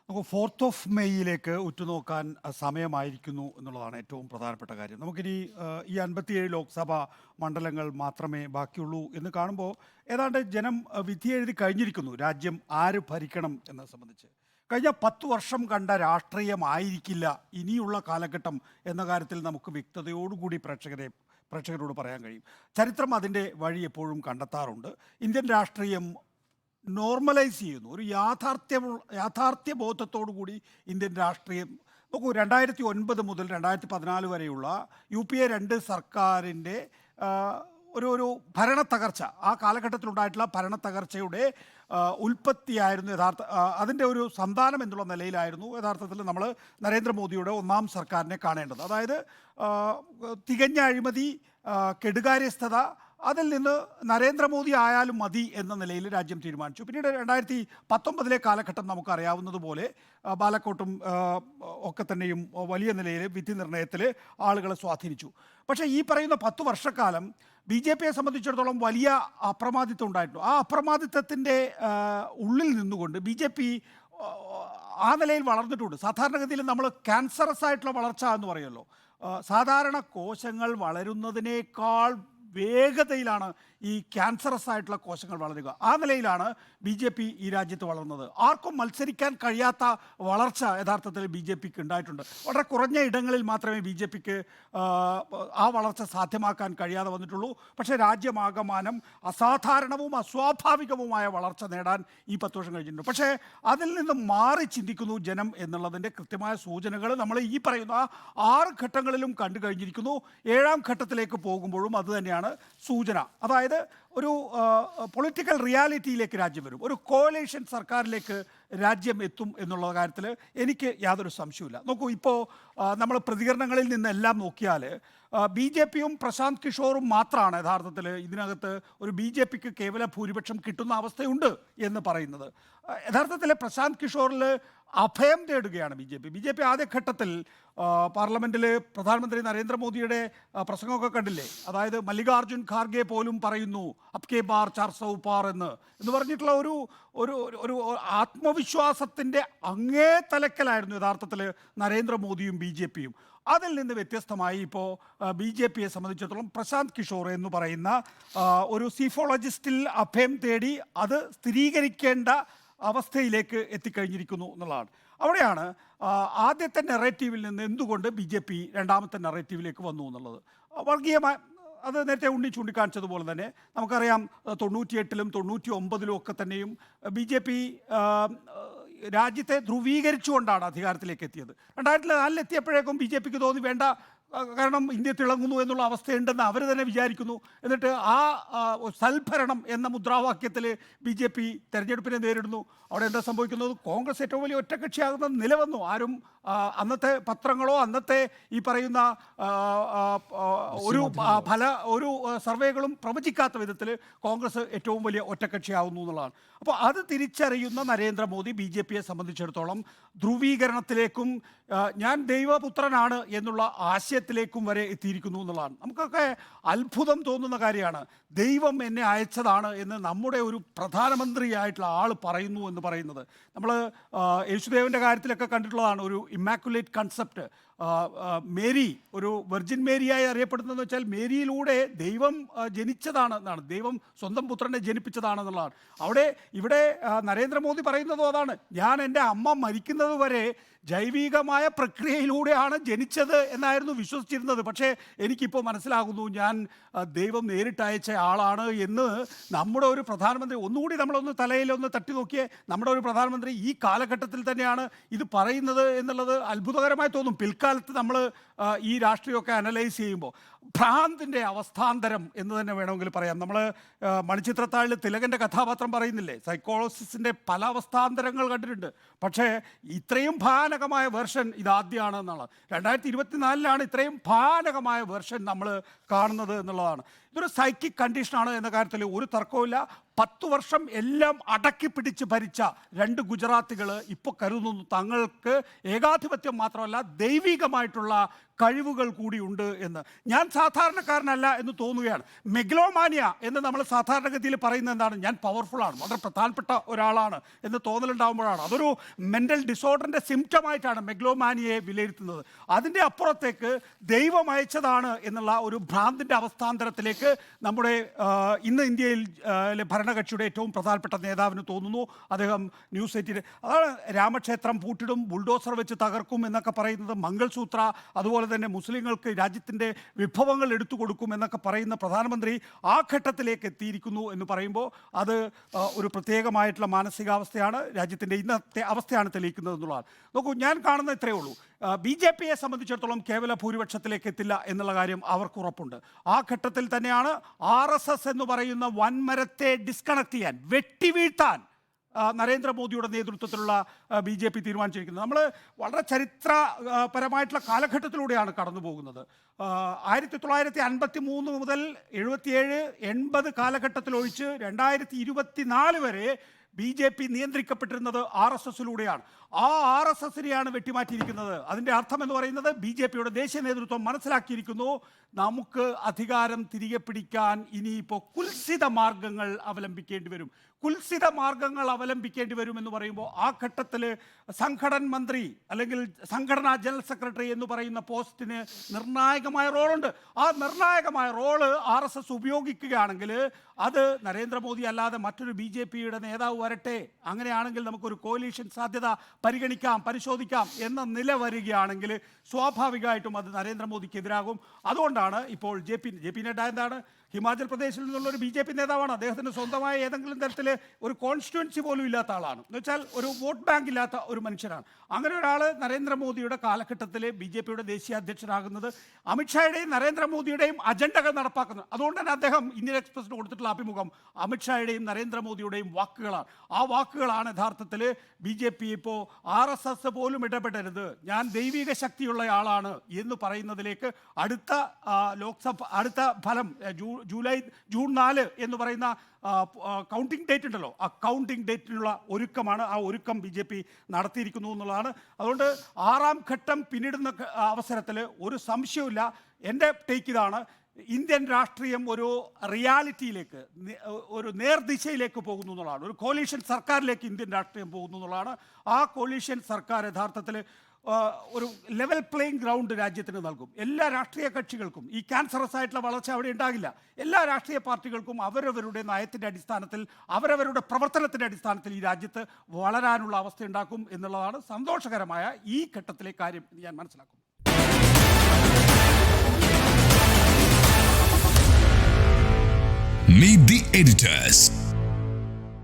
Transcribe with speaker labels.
Speaker 1: അപ്പോൾ 4th of മെയ്യിലേക്ക് ഉറ്റുനോക്കാൻ സമയമായിരിക്കുന്നു എന്നുള്ളതാണ് ഏറ്റവും പ്രധാനപ്പെട്ട കാര്യം. നമുക്കിനി ഈ 57 ലോക്സഭാ മണ്ഡലങ്ങൾ മാത്രമേ ബാക്കിയുള്ളൂ എന്ന് കാണുമ്പോൾ ഏതാണ്ട് ജനം വിധി എഴുതി കഴിഞ്ഞിരിക്കുന്നു രാജ്യം ആര് ഭരിക്കണം എന്നത് സംബന്ധിച്ച്. കഴിഞ്ഞ 10 വർഷം കണ്ട രാഷ്ട്രീയമായിരിക്കില്ല ഇനിയുള്ള കാലഘട്ടം എന്ന കാര്യത്തിൽ നമുക്ക് വ്യക്തതയോടുകൂടി പ്രേക്ഷകരോട് പറയാൻ കഴിയും. ചരിത്രം അതിൻ്റെ വഴി എപ്പോഴും കണ്ടെത്താറുണ്ട്. ഇന്ത്യൻ രാഷ്ട്രീയം നോർമലൈസ് ചെയ്യുന്നു. ഒരു യാഥാർത്ഥ്യ ബോധത്തോടു കൂടി ഇന്ത്യൻ രാഷ്ട്രീയം നോക്കൂ. 2009 മുതൽ 2014 വരെയുള്ള UPA 2 സർക്കാരിൻ്റെ ഒരു ഭരണ തകർച്ച, ആ കാലഘട്ടത്തിലുണ്ടായിട്ടുള്ള ഭരണ തകർച്ചയുടെ ഉൽപ്പത്തിയായിരുന്നു അതിൻ്റെ ഒരു സന്താനം എന്നുള്ള നിലയിലായിരുന്നു യഥാർത്ഥത്തിൽ നമ്മൾ നരേന്ദ്രമോദിയുടെ ഒന്നാം സർക്കാരിനെ കാണേണ്ടത്. അതായത് തികഞ്ഞ അഴിമതി, കെടുകാര്യസ്ഥത, അതിൽ നിന്ന് നരേന്ദ്രമോദി ആയാലും മതി എന്ന നിലയിൽ രാജ്യം തീരുമാനിച്ചു. പിന്നീട് 2019 കാലഘട്ടം നമുക്കറിയാവുന്നതുപോലെ ബാലക്കോട്ടും ഒക്കെ തന്നെയും വലിയ നിലയിൽ വിധി നിർണയത്തിൽ ആളുകളെ സ്വാധീനിച്ചു. പക്ഷേ ഈ പറയുന്ന 10 വർഷക്കാലം BJPയെ സംബന്ധിച്ചിടത്തോളം വലിയ അപ്രമാദിത്വം ഉണ്ടായിരുന്നു. ആ അപ്രമാദിത്വത്തിൻ്റെ ഉള്ളിൽ നിന്നുകൊണ്ട് BJP ആ നിലയിൽ വളർന്നിട്ടുണ്ട്. സാധാരണഗതിയിൽ നമ്മൾ ക്യാൻസറസ് ആയിട്ടുള്ള വളർച്ച എന്ന് പറയുമല്ലോ, സാധാരണ കോശങ്ങൾ വളരുന്നതിനേക്കാൾ വേഗതയിലാണ് ഈ ക്യാൻസറസ് ആയിട്ടുള്ള കോശങ്ങൾ വളരുക. ആ നിലയിലാണ് BJP ഈ രാജ്യത്ത് വളർന്നത്. ആർക്കും മത്സരിക്കാൻ കഴിയാത്ത വളർച്ച യഥാർത്ഥത്തിൽ BJPക്ക് ഉണ്ടായിട്ടുണ്ട്. വളരെ കുറഞ്ഞ ഇടങ്ങളിൽ മാത്രമേ BJPക്ക് ആ വളർച്ച സാധ്യമാക്കാൻ കഴിയാതെ വന്നിട്ടുള്ളൂ. പക്ഷേ രാജ്യമാകമാനം അസാധാരണവും അസ്വാഭാവികവുമായ വളർച്ച നേടാൻ ഈ 10 വർഷം കഴിഞ്ഞിട്ടുണ്ട്. പക്ഷേ അതിൽ നിന്ന് മാറി ചിന്തിക്കുന്നു ജനം എന്നുള്ളതിൻ്റെ കൃത്യമായ സൂചനകൾ നമ്മൾ ഈ പറയുന്ന 6 ഘട്ടങ്ങളിലും കണ്ടു കഴിഞ്ഞിരിക്കുന്നു. 7ാം ഘട്ടത്തിലേക്ക് പോകുമ്പോഴും അതുതന്നെയാണ് സൂചന. അതായത് ഒരു പൊളിറ്റിക്കൽ റിയാലിറ്റിയിലേക്ക് രാജ്യം വരും, ഒരു കോലേഷൻ സർക്കാരിലേക്ക് രാജ്യം എത്തും എന്നുള്ള കാര്യത്തിൽ എനിക്ക് യാതൊരു സംശയമില്ല. നോക്കൂ, ഇപ്പോൾ നമ്മൾ പ്രതികരണങ്ങളിൽ നിന്നെല്ലാം നോക്കിയാൽ BJPയും പ്രശാന്ത് കിഷോറും മാത്രമാണ് യഥാർത്ഥത്തിൽ ഇതിനകത്ത് ഒരു BJPക്ക് കേവല ഭൂരിപക്ഷം കിട്ടുന്ന അവസ്ഥയുണ്ട് എന്ന് പറയുന്നത്. യഥാർത്ഥത്തിൽ പ്രശാന്ത് കിഷോറിൽ അഭയം തേടുകയാണ് BJP. ആദ്യഘട്ടത്തിൽ പാർലമെൻറ്റിൽ പ്രധാനമന്ത്രി നരേന്ദ്രമോദിയുടെ പ്രസംഗമൊക്കെ കണ്ടില്ലേ? അതായത് മല്ലികാർജുൻ ഖാർഗെ പോലും പറയുന്നു അബ് കെ ബാർ 400 പാർ എന്ന് പറഞ്ഞിട്ടുള്ള ഒരു ആത്മവിശ്വാസത്തിൻ്റെ അങ്ങേ തലക്കലായിരുന്നു യഥാർത്ഥത്തിൽ നരേന്ദ്രമോദിയും BJPയും. അതിൽ നിന്ന് വ്യത്യസ്തമായി ഇപ്പോൾ BJPയെ സംബന്ധിച്ചിടത്തോളം പ്രശാന്ത് കിഷോർ എന്ന് പറയുന്ന ഒരു സീഫോളജിസ്റ്റിൽ അഭയം തേടി അത് സ്ഥിരീകരിക്കേണ്ട അവസ്ഥയിലേക്ക് എത്തിക്കഴിഞ്ഞിരിക്കുന്നു എന്നുള്ളതാണ്. അവിടെയാണ് ആദ്യത്തെ നെറേറ്റീവിൽ നിന്ന് എന്തുകൊണ്ട് BJP രണ്ടാമത്തെ നെറേറ്റീവിലേക്ക് വന്നു എന്നുള്ളത്. വർഗീയമായ അത് നേരത്തെ ഉണ്ണി ചൂണ്ടിക്കാണിച്ചതുപോലെ തന്നെ നമുക്കറിയാം 98ലും 99ലും ഒക്കെ തന്നെയും BJP രാജ്യത്തെ ധ്രുവീകരിച്ചുകൊണ്ടാണ് അധികാരത്തിലേക്ക് എത്തിയത്. 2004 എത്തിയപ്പോഴേക്കും BJPക്ക് തോന്നി വേണ്ട, കാരണം ഇന്ത്യ തിളങ്ങുന്നു എന്നുള്ള അവസ്ഥയുണ്ടെന്ന് അവർ തന്നെ വിചാരിക്കുന്നു. എന്നിട്ട് ആ സൽഭരണം എന്ന മുദ്രാവാക്യത്തിൽ BJP തെരഞ്ഞെടുപ്പിനെ നേരിടുന്നു. അവിടെ എന്താ സംഭവിക്കുന്നത്? കോൺഗ്രസ് ഏറ്റവും വലിയ ഒറ്റക്കക്ഷിയാകുന്ന നില വന്നു. ആരും അന്നത്തെ പത്രങ്ങളോ അന്നത്തെ ഈ പറയുന്ന ഒരു സർവേകളും പ്രവചിക്കാത്ത വിധത്തിൽ കോൺഗ്രസ് ഏറ്റവും വലിയ ഒറ്റക്കക്ഷിയാവുന്നു എന്നുള്ളതാണ്. അപ്പോൾ അത് തിരിച്ചറിയുന്ന നരേന്ദ്രമോദി BJPയെ സംബന്ധിച്ചിടത്തോളം ധ്രുവീകരണത്തിലേക്കും ഞാൻ ദൈവപുത്രനാണ് എന്നുള്ള ആശയത്തിലേക്കും വരെ എത്തിയിരിക്കുന്നു എന്നുള്ളതാണ്. നമുക്കൊക്കെ അത്ഭുതം തോന്നുന്ന കാര്യമാണ്. ദൈവം എന്നെ അയച്ചതാണ് എന്ന് നമ്മുടെ ഒരു പ്രധാനമന്ത്രിയായിട്ടുള്ള ആൾ പറയുന്നു എന്ന് പറയുന്നത്. നമ്മൾ യേശുദേവൻ്റെ കാര്യത്തിലൊക്കെ കണ്ടിട്ടുള്ളതാണ് ഒരു ഇമ്മാക്കുലേറ്റ് കൺസെപ്റ്റ്. മേരി ഒരു വെർജിൻ മേരിയായി അറിയപ്പെടുന്നതെന്ന് വെച്ചാൽ മേരിയിലൂടെ ദൈവം ജനിച്ചതാണ് എന്നാണ്, ദൈവം സ്വന്തം പുത്രനെ ജനിപ്പിച്ചതാണെന്നുള്ളതാണ്. ഇവിടെ നരേന്ദ്രമോദി പറയുന്നതും അതാണ്. ഞാൻ എൻ്റെ അമ്മ മരിക്കുന്നത് വരെ ജൈവികമായ പ്രക്രിയയിലൂടെയാണ് ജനിച്ചത് എന്നായിരുന്നു വിശ്വസിച്ചിരുന്നത്. പക്ഷേ എനിക്കിപ്പോൾ മനസ്സിലാകുന്നു ഞാൻ ദൈവം നേരിട്ടയച്ച ആളാണ് എന്ന് നമ്മുടെ ഒരു പ്രധാനമന്ത്രി. ഒന്നുകൂടി നമ്മളൊന്ന് തലയിലൊന്ന് തട്ടി നോക്കിയേ, നമ്മുടെ ഒരു പ്രധാനമന്ത്രി ഈ കാലഘട്ടത്തിൽ തന്നെയാണ് ഇത് പറയുന്നത് എന്നുള്ളത് അത്ഭുതകരമായി തോന്നും. പിൽക്കാലത്ത് നമ്മൾ ഈ രാഷ്ട്രീയമൊക്കെ അനലൈസ് ചെയ്യുമ്പോൾ ഭ്രാന്തിൻ്റെ അവസ്ഥാന്തരം എന്ന് തന്നെ വേണമെങ്കിൽ പറയാം. നമ്മൾ മണിച്ചിത്രത്താഴിൽ തിലകൻ്റെ കഥാപാത്രം പറയുന്നില്ലേ, സൈക്കോളജിസ്റ്റിൻ്റെ പല അവസ്ഥാന്തരങ്ങൾ കണ്ടിട്ടുണ്ട്. പക്ഷേ ഇത്രയും ഭയാനകമായ വേർഷൻ ഇതാദ്യമാണ് എന്നുള്ളത്. 2024 ഇത്രയും ഭയാനകമായ വേർഷൻ നമ്മൾ കാണുന്നത് എന്നുള്ളതാണ്. ഇതൊരു സൈക്കിക് കണ്ടീഷനാണ് എന്ന കാര്യത്തിൽ ഒരു തർക്കവുമില്ല. 10 വർഷം എല്ലാം അടക്കി പിടിച്ച് ഭരിച്ച 2 ഗുജറാത്തികൾ ഇപ്പോൾ കരുതുന്നു തങ്ങൾക്ക് ഏകാധിപത്യം മാത്രമല്ല ദൈവികമായിട്ടുള്ള കഴിവുകൾ കൂടിയുണ്ട് എന്ന്. ഞാൻ സാധാരണക്കാരനല്ല എന്ന് തോന്നുകയാണ്. മെഗ്ലോമാനിയ എന്ന് നമ്മൾ സാധാരണഗതിയിൽ പറയുന്നത് എന്താണ്? ഞാൻ പവർഫുള്ളാണ്, വളരെ പ്രധാനപ്പെട്ട ഒരാളാണ് എന്ന് തോന്നലുണ്ടാകുമ്പോഴാണ്. അതൊരു മെൻ്റൽ ഡിസോർഡറിൻ്റെ സിംറ്റമായിട്ടാണ് മെഗ്ലോമാനിയയെ വിലയിരുത്തുന്നത്. അതിൻ്റെ അപ്പുറത്തേക്ക് ദൈവം അയച്ചതാണ് എന്നുള്ള ഒരു ഭ്രാന്തിൻ്റെ അവസ്ഥാന്തരത്തിലേക്ക് നമ്മുടെ ഇന്ന് ഇന്ത്യയിൽ ഭരണകക്ഷിയുടെ ഏറ്റവും പ്രധാനപ്പെട്ട നേതാവിന് തോന്നുന്നു. അദ്ദേഹം ന്യൂസ് 8 അതാണ് രാമക്ഷേത്രം പൂട്ടിടും, ബുൾഡോസർ വെച്ച് തകർക്കും എന്നൊക്കെ പറയുന്നത്, മംഗൾസൂത്ര, അതുപോലെ തന്നെ മുസ്ലിങ്ങൾക്ക് രാജ്യത്തിൻ്റെ വിഭവങ്ങൾ എടുത്തു കൊടുക്കും എന്നൊക്കെ പറയുന്ന പ്രധാനമന്ത്രി ആ ഘട്ടത്തിലേക്ക് എത്തിയിരിക്കുന്നു എന്ന് പറയുമ്പോൾ അത് ഒരു പ്രത്യേകമായിട്ടുള്ള മാനസികാവസ്ഥയാണ്, രാജ്യത്തിൻ്റെ ഇന്നത്തെ അവസ്ഥയാണ് തെളിയിക്കുന്നത് എന്നുള്ളതാണ്. നോക്കൂ, ഞാൻ കാണുന്ന ഇത്രയേ ഉള്ളൂ. BJP സംബന്ധിച്ചിടത്തോളം കേവല ഭൂരിപക്ഷത്തിലേക്ക് എത്തില്ല എന്നുള്ള കാര്യം അവർക്ക് ഉറപ്പുണ്ട്. ആ ഘട്ടത്തിൽ തന്നെയാണ് RSS എന്ന് പറയുന്ന വൻമരത്തെ ഡിസ്കണക്ട് ചെയ്യാൻ, വെട്ടിവീഴ്ത്താൻ നരേന്ദ്രമോദിയുടെ നേതൃത്വത്തിലുള്ള BJP തീരുമാനിച്ചിരിക്കുന്നത്. നമ്മൾ വളരെ ചരിത്രപരമായിട്ടുള്ള കാലഘട്ടത്തിലൂടെയാണ് കടന്നു പോകുന്നത്. 1953 മുതൽ 77, 80 കാലഘട്ടത്തിലൊഴിച്ച് 2024 വരെ BJP നിയന്ത്രിക്കപ്പെട്ടിരുന്നത് RSSലൂടെയാണ്. ആ RSSനെയാണ് വെട്ടിമാറ്റിയിരിക്കുന്നത്. അതിൻ്റെ അർത്ഥം എന്ന് പറയുന്നത് BJPയുടെ ദേശീയ നേതൃത്വം മനസ്സിലാക്കിയിരിക്കുന്നു, നമുക്ക് അധികാരം തിരികെ പിടിക്കാൻ ഇനിയിപ്പോൾ കുൽസിത മാർഗങ്ങൾ അവലംബിക്കേണ്ടി വരും. കുൽസിത മാർഗങ്ങൾ അവലംബിക്കേണ്ടി വരും എന്ന് പറയുമ്പോൾ ആ ഘട്ടത്തിൽ സംഘടൻ മന്ത്രി അല്ലെങ്കിൽ സംഘടനാ ജനറൽ സെക്രട്ടറി എന്ന് പറയുന്ന പോസ്റ്റിന് നിർണായകമായ റോളുണ്ട്. ആ നിർണായകമായ റോള് RSS ഉപയോഗിക്കുകയാണെങ്കിൽ അത് നരേന്ദ്രമോദി അല്ലാതെ മറ്റൊരു BJPയുടെ നേതാവ് വരട്ടെ, അങ്ങനെയാണെങ്കിൽ നമുക്കൊരു കോലീഷൻ സാധ്യത പരിഗണിക്കാം, പരിശോധിക്കാം എന്ന നില വരികയാണെങ്കിൽ സ്വാഭാവികമായിട്ടും അത് നരേന്ദ്രമോദിക്കെതിരാകും. അതുകൊണ്ടാണ് ഇപ്പോൾ JP നഡ്ഡ എന്താണ്, ഹിമാചൽ പ്രദേശിൽ നിന്നുള്ളൊരു BJP നേതാവാണ്. അദ്ദേഹത്തിന് സ്വന്തമായ ഏതെങ്കിലും തരത്തിൽ ഒരു കോൺസ്റ്റിറ്റ്യുവൻസി പോലും ഇല്ലാത്ത ആളാണ്. എന്ന് വെച്ചാൽ ഒരു വോട്ട് ബാങ്ക് ഇല്ലാത്ത ഒരു മനുഷ്യനാണ്. അങ്ങനെ ഒരാൾ നരേന്ദ്രമോദിയുടെ കാലഘട്ടത്തിൽ BJPയുടെ ദേശീയ അധ്യക്ഷനാകുന്നത് അമിത്ഷായുടെയും നരേന്ദ്രമോദിയുടെയും അജണ്ടകൾ നടപ്പാക്കുന്നത്. അതുകൊണ്ട് തന്നെ അദ്ദേഹം ഇന്ത്യൻ എക്സ്പ്രസിന് കൊടുത്തിട്ടുള്ള അഭിമുഖം അമിത്ഷായുടെയും നരേന്ദ്രമോദിയുടെയും വാക്കുകളാണ്. ആ വാക്കുകളാണ് യഥാർത്ഥത്തിൽ BJP ഇപ്പോൾ RSS പോലും ഇടപെടരുത്, ഞാൻ ദൈവിക ശക്തിയുള്ള ആളാണ് എന്ന് പറയുന്നതിലേക്ക് അടുത്ത ഫലം ജൂൺ 4 എന്ന് പറയുന്ന കൗണ്ടിംഗ് ഡേറ്റ് ഉണ്ടല്ലോ, ആ കൗണ്ടിംഗ് ഡേറ്റിനുള്ള ഒരുക്കമാണ്. ആ ഒരുക്കം BJP നടത്തിയിരിക്കുന്നു എന്നുള്ളതാണ്. അതുകൊണ്ട് 6ാം ഘട്ടം പിന്നിടുന്ന അവസരത്തിൽ ഒരു സംശയവുമില്ല, എൻ്റെ ടേക്ക് ഇതാണ്, ഇന്ത്യൻ രാഷ്ട്രീയം ഒരു റിയാലിറ്റിയിലേക്ക്, ഒരു നേർദിശയിലേക്ക് പോകുന്നു എന്നുള്ളതാണ്. ഒരു കോലീഷൻ സർക്കാരിലേക്ക് ഇന്ത്യൻ രാഷ്ട്രീയം പോകുന്നു എന്നുള്ളതാണ്. ആ കോലീഷൻ സർക്കാർ യഥാർത്ഥത്തിൽ ഒരു ലെവൽ പ്ലേയിങ് ഗ്രൗണ്ട് രാജ്യത്തിന് നൽകും. എല്ലാ രാഷ്ട്രീയ കക്ഷികൾക്കും ഈ ക്യാൻസറസ് ആയിട്ടുള്ള വളർച്ച അവിടെ ഉണ്ടാകില്ല. എല്ലാ രാഷ്ട്രീയ പാർട്ടികൾക്കും അവരവരുടെ നയത്തിൻ്റെ അടിസ്ഥാനത്തിൽ, അവരവരുടെ പ്രവർത്തനത്തിൻ്റെ അടിസ്ഥാനത്തിൽ ഈ രാജ്യത്ത് വളരാനുള്ള അവസ്ഥ ഉണ്ടാക്കും എന്നുള്ളതാണ് സന്തോഷകരമായ ഈ ഘട്ടത്തിലെ കാര്യം എന്ന് ഞാൻ മനസ്സിലാക്കുന്നു.
Speaker 2: Meet the editors.